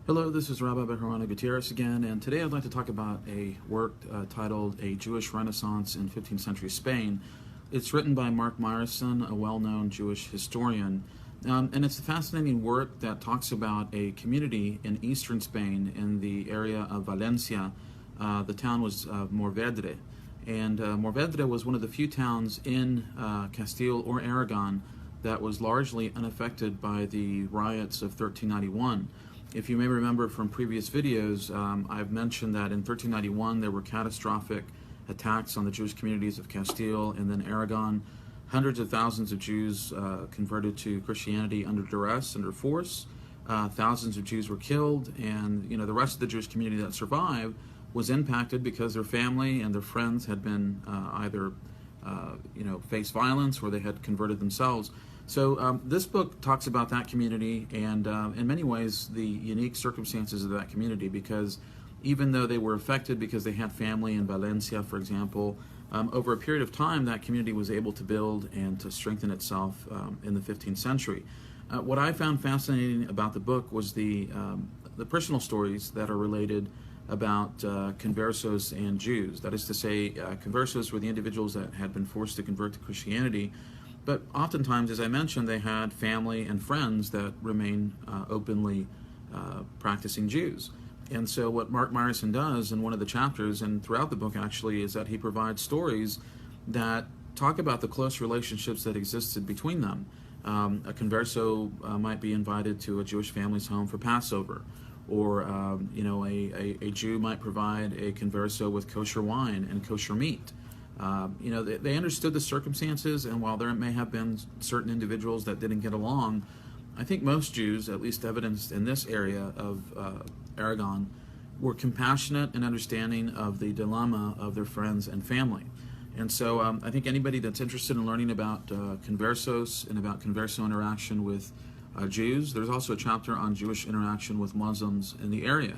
Hello, this is Rabbi Bejarano Gutierrez again, and today I'd like to talk about a work titled A Jewish Renaissance in 15th Century Spain. It's written by Mark Meyerson, a well-known Jewish historian, and it's a fascinating work that talks about a community in eastern Spain in the area of Valencia. The town was Morvedre, and Morvedre was one of the few towns in Castile or Aragon that was largely unaffected by the riots of 1391. If you may remember from previous videos, I've mentioned that in 1391 there were catastrophic attacks on the Jewish communities of Castile and then Aragon. Hundreds of thousands of Jews converted to Christianity under duress, under force. Thousands of Jews were killed, and the rest of the Jewish community that survived was impacted because their family and their friends had been either faced violence or they had converted themselves. So this book talks about that community and in many ways the unique circumstances of that community, because even though they were affected because they had family in Valencia, for example, over a period of time that community was able to build and to strengthen itself in the 15th century. What I found fascinating about the book was the personal stories that are related about Conversos and Jews. That is to say, Conversos were the individuals that had been forced to convert to Christianity. But oftentimes, as I mentioned, they had family and friends that remain openly practicing Jews. And so what Mark Meyerson does in one of the chapters, and throughout the book actually, is that he provides stories that talk about the close relationships that existed between them. A Converso might be invited to a Jewish family's home for Passover, or a Jew might provide a Converso with kosher wine and kosher meat. They understood the circumstances, and while there may have been certain individuals that didn't get along, I think most Jews, at least evidenced in this area of Aragon, were compassionate and understanding of the dilemma of their friends and family. And so I think anybody that's interested in learning about Conversos and about Converso interaction with Jews, there's also a chapter on Jewish interaction with Muslims in the area.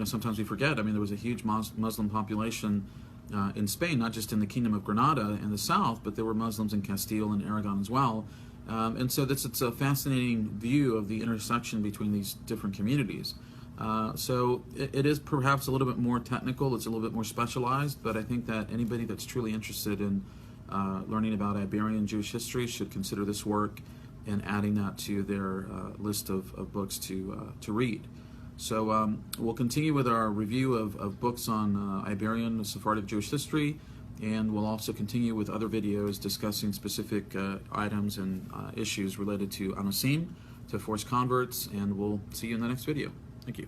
Sometimes we forget, there was a huge Muslim population in Spain, not just in the Kingdom of Granada in the south, but there were Muslims in Castile and Aragon as well. And so it's a fascinating view of the intersection between these different communities. So it is perhaps a little bit more technical, it's a little bit more specialized, but I think that anybody that's truly interested in learning about Iberian Jewish history should consider this work and adding that to their list of books to read. So we'll continue with our review of books on Iberian Sephardic Jewish history, and we'll also continue with other videos discussing specific items and issues related to anosim, to forced converts, and we'll see you in the next video. Thank you.